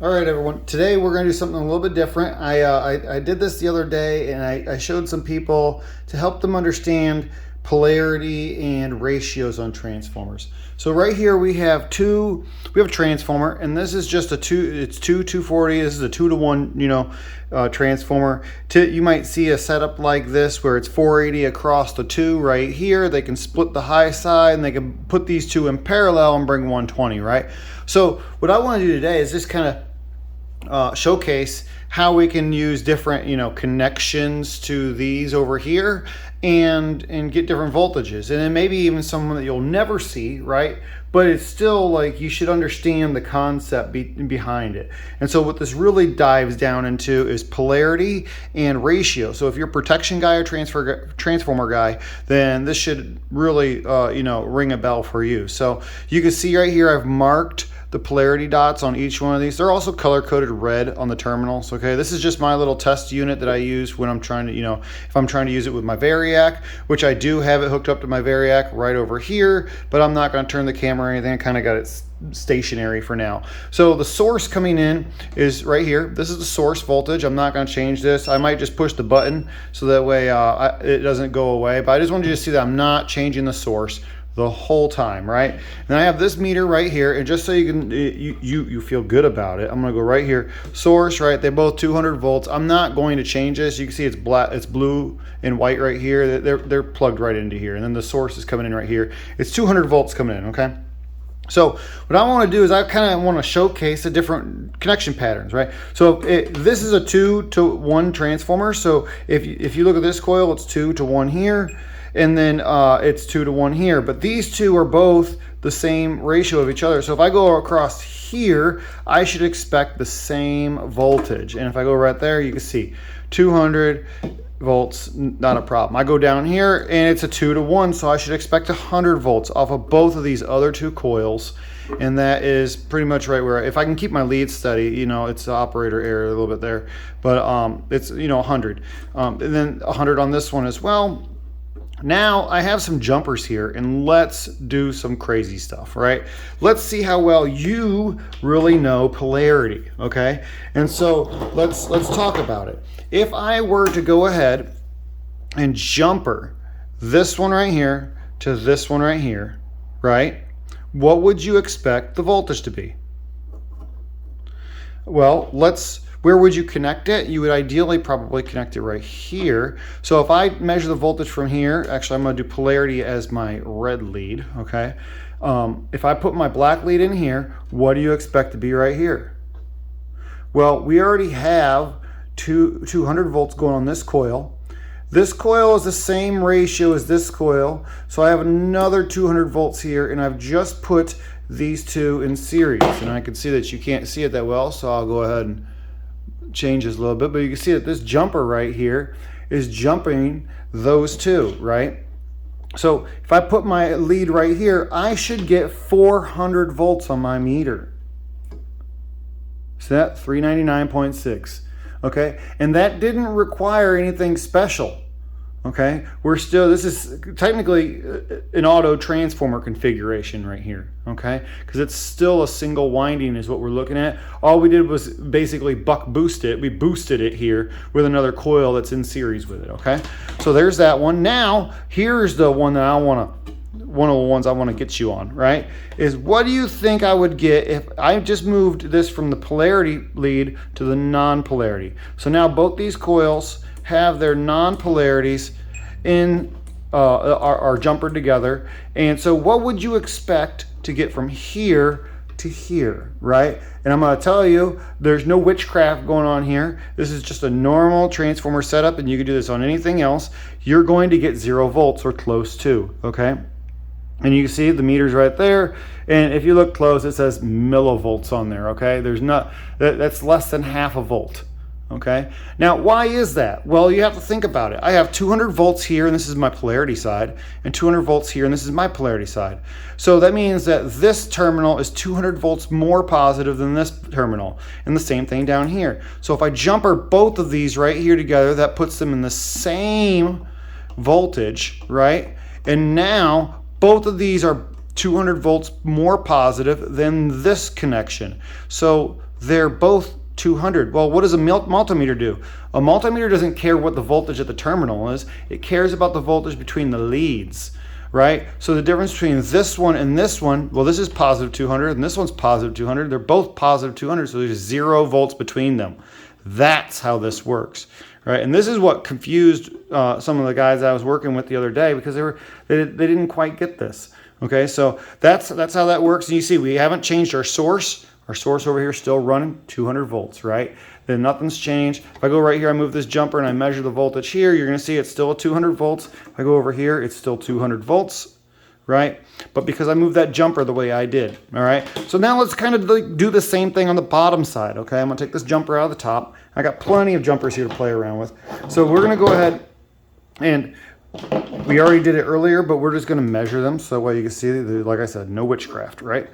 All right, everyone. Today we're going to do something a little bit different. I did this the other day, and I showed some people to help them understand polarity and ratios on transformers. So right here we have a transformer, and this is just it's 240. This is a 2-to-1, transformer. You might see a setup like this where it's 480 across the two right here. They can split the high side, and they can put these two in parallel and bring 120, right? So what I want to do today is just kind of showcase how we can use different connections to these over here and get different voltages, and then maybe even some that you'll never see, right? But it's still like you should understand the concept behind it. And so what this really dives down into is polarity and ratio. So if you're a protection guy or transformer guy, then this should really ring a bell for you. So you can see right here I've marked the polarity dots on each one of these. They're also color-coded red on the terminals, okay? This is just my little test unit that I use when I'm trying to, if I'm trying to use it with my Variac, which I do have it hooked up to my Variac right over here, but I'm not gonna turn the camera or anything. I kind of got it stationary for now. So the source coming in is right here. This is the source voltage. I'm not going to change this. I might just push the button so that way it doesn't go away, but I just wanted you to see that I'm not changing the source the whole time, right? And I have this meter right here, and just so you can you feel good about it, I'm going to go right here, source, right? They're both 200 volts. I'm not going to change this. You can see it's black, it's blue and white right here. They're plugged right into here, and then the source is coming in right here. It's 200 volts coming in, okay? So what I want to do is I kind of want to showcase the different connection patterns, right? So this is a 2-to-1 transformer. So if you look at this coil, it's 2-to-1 here, and then it's 2-to-1 here. But these two are both the same ratio of each other. So if I go across here, I should expect the same voltage. And if I go right there, you can see 200 volts, not a problem. I go down here and it's a 2-to-1, so I should expect 100 volts off of both of these other two coils, and that is pretty much right where, if I can keep my lead steady, it's the operator error a little bit there, but it's 100, and then 100 on this one as well. Now I have some jumpers here, and let's do some crazy stuff, right? Let's see how well you really know polarity, okay? And so let's talk about it. If I were to go ahead and jumper this one right here to this one right here, right? What would you expect the voltage to be? Well, where would you connect it? You would ideally probably connect it right here. So if I measure the voltage from here, actually I'm going to do polarity as my red lead, okay? If I put my black lead in here, what do you expect to be right here? Well, we already have 200 volts going on this coil. This coil is the same ratio as this coil, so I have another 200 volts here, and I've just put these two in series. And I can see that you can't see it that well, so I'll go ahead and change this a little bit, but you can see that this jumper right here is jumping those two, right? So if I put my lead right here, I should get 400 volts on my meter. So that 399.6. Okay, and that didn't require anything special. Okay, this is technically an auto transformer configuration right here, okay, because it's still a single winding is what we're looking at. All we did was basically buck boost it. We boosted it here with another coil that's in series with it, okay? So there's that one. Now here's the one that one of the ones I want to get you on, right, is what do you think I would get if I just moved this from the polarity lead to the non-polarity? So now both these coils have their non-polarities in are jumpered together, and so what would you expect to get from here to here, right? And I'm going to tell you, there's no witchcraft going on here. This is just a normal transformer setup, and you can do this on anything else. You're going to get 0 volts or close to, okay? And you can see the meter's right there, and if you look close, it says millivolts on there, okay? That's less than half a volt, okay? Now, why is that? Well, you have to think about it. I have 200 volts here, and this is my polarity side, and 200 volts here, and this is my polarity side. So that means that this terminal is 200 volts more positive than this terminal, and the same thing down here. So if I jumper both of these right here together, that puts them in the same voltage, right? And now both of these are 200 volts more positive than this connection. So they're both 200. Well, what does a multimeter do? A multimeter doesn't care what the voltage at the terminal is. It cares about the voltage between the leads, right? So the difference between this one and this one, well, this is positive 200 and this one's positive 200. They're both positive 200, so there's 0 volts between them. That's how this works, right? And this is what confused some of the guys I was working with the other day, because they didn't quite get this. Okay, so that's how that works. And you see, we haven't changed our source. Our source over here is still running 200 volts, right? Then nothing's changed. If I go right here, I move this jumper and I measure the voltage here, you're gonna see it's still at 200 volts. If I go over here, it's still 200 volts, right? But because I moved that jumper the way I did, all right? So now let's kind of do the same thing on the bottom side, okay? I'm gonna take this jumper out of the top. I got plenty of jumpers here to play around with. So we're gonna go ahead, and we already did it earlier, but we're just gonna measure them so that way you can see, like I said, no witchcraft, right?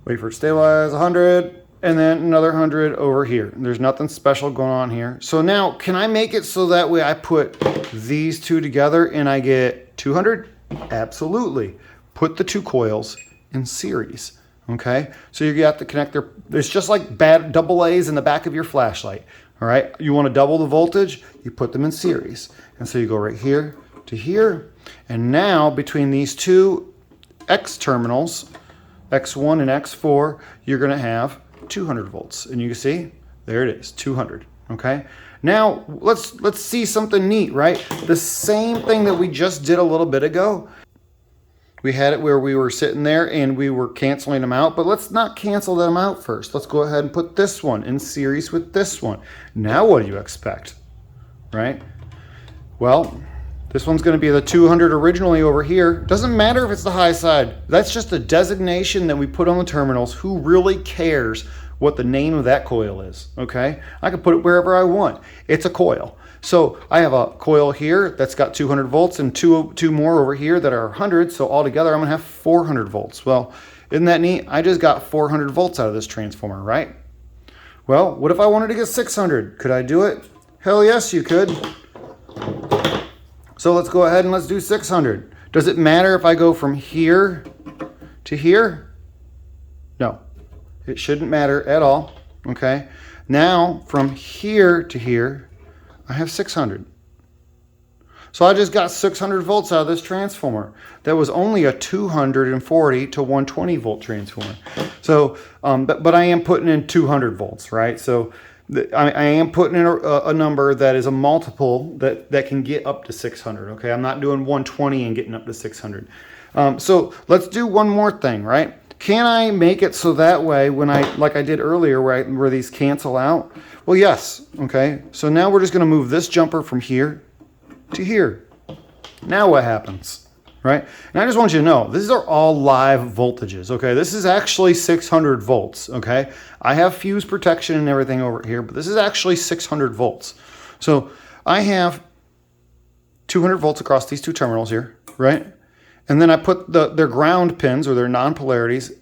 Wait for it to stabilize, 100, and then another 100 over here. There's nothing special going on here. So now, can I make it so that way I put these two together and I get 200? Absolutely. Put the two coils in series, okay? So you have to connect their, it's just like bad double A's in the back of your flashlight, all right? You want to double the voltage, you put them in series. And so you go right here to here, and now between these two X terminals, X1 and X4, you're going to have 200 volts. And you can see, there it is, 200, okay? Now, let's see something neat, right? The same thing that we just did a little bit ago. We had it where we were sitting there and we were canceling them out, but let's not cancel them out first. Let's go ahead and put this one in series with this one. Now what do you expect, right? Well, this one's going to be the 200 originally over here. Doesn't matter if it's the high side. That's just a designation that we put on the terminals. Who really cares what the name of that coil is, okay? I can put it wherever I want. It's a coil. So I have a coil here that's got 200 volts and two more over here that are 100. So altogether, I'm going to have 400 volts. Well, isn't that neat? I just got 400 volts out of this transformer, right? Well, what if I wanted to get 600? Could I do it? Hell yes, you could. So let's go ahead and let's do 600. Does it matter if I go from here to here? No, it shouldn't matter at all, okay? Now, from here to here, I have 600. So I just got 600 volts out of this transformer. That was only a 240 to 120 volt transformer. So, but I am putting in 200 volts, right? So I am putting in a number that is a multiple that can get up to 600, okay? I'm not doing 120 and getting up to 600. So let's do one more thing, right? Can I make it so that way when like I did earlier, where these cancel out? Well, yes, okay? So now we're just gonna move this jumper from here to here. Now what happens, right? And I just want you to know, these are all live voltages, okay? This is actually 600 volts, okay? I have fuse protection and everything over here, but this is actually 600 volts. So I have 200 volts across these two terminals here, right? And then I put their ground pins, or their non-polarities,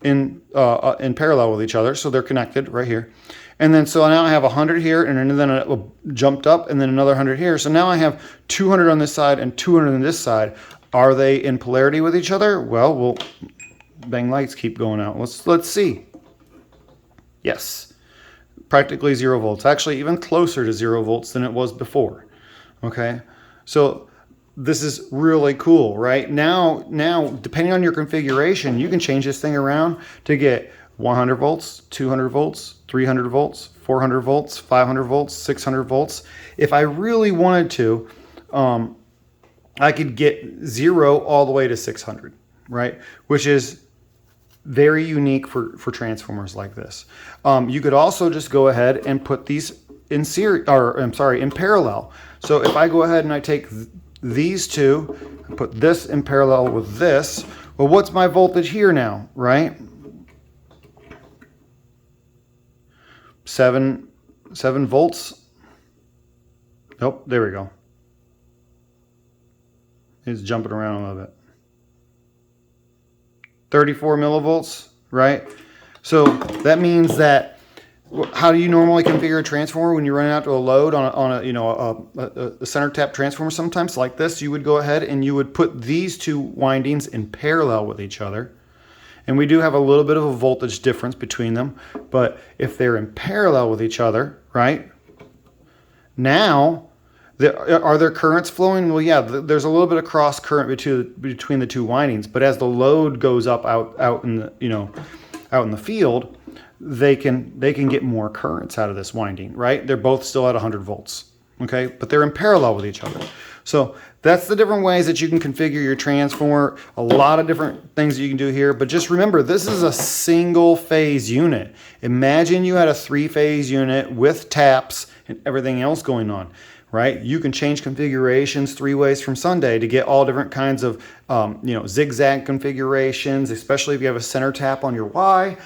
in parallel with each other, so they're connected right here. And then so now I have 100 here, and then it jumped up, and then another 100 here. So now I have 200 on this side and 200 on this side. Are they in polarity with each other? Well, bang, lights keep going out. Let's see. Yes, practically 0 volts. Actually, even closer to 0 volts than it was before. Okay, so this is really cool, right? Now, depending on your configuration, you can change this thing around to get 100 volts, 200 volts, 300 volts, 400 volts, 500 volts, 600 volts. If I really wanted to, I could get 0 all the way to 600, right? Which is very unique for transformers like this. You could also just go ahead and put these in in parallel. So if I go ahead and I take these two and put this in parallel with this, well, what's my voltage here now, right? 7 volts. Nope, there we go. It's jumping around a little bit. 34 millivolts, right? So that means that, how do you normally configure a transformer when you run out to a load on a center tap transformer? Sometimes like this, you would go ahead and you would put these two windings in parallel with each other. And we do have a little bit of a voltage difference between them, but if they're in parallel with each other, right? Now, are there currents flowing? Well, yeah, there's a little bit of cross current between the two windings, but as the load goes up out in the, out in the field, they can get more currents out of this winding, right? They're both still at 100 volts, okay? But they're in parallel with each other. So that's the different ways that you can configure your transformer. A lot of different things that you can do here, but just remember, this is a single phase unit. Imagine you had a 3-phase unit with taps and everything else going on, right? You can change configurations 3 ways from Sunday to get all different kinds of zigzag configurations, especially if you have a center tap on your Y.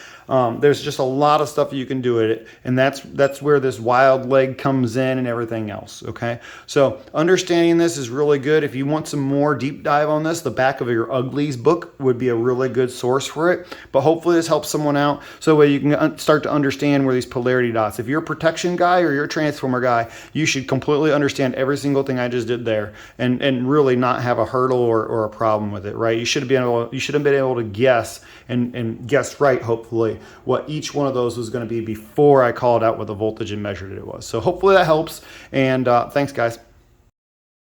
There's just a lot of stuff you can do with it, and that's where this wild leg comes in and everything else, okay? So understanding this is really good. If you want some more deep dive on this, the back of your Uglies book would be a really good source for it, but hopefully this helps someone out so that you can start to understand where these polarity dots. If you're a protection guy or you're a transformer guy, you should completely understand every single thing I just did there and really not have a hurdle or a problem with it, right? You should have been able to guess and guess right, hopefully, what each one of those was going to be before I called out what the voltage and measured it was. So hopefully that helps, and thanks, guys.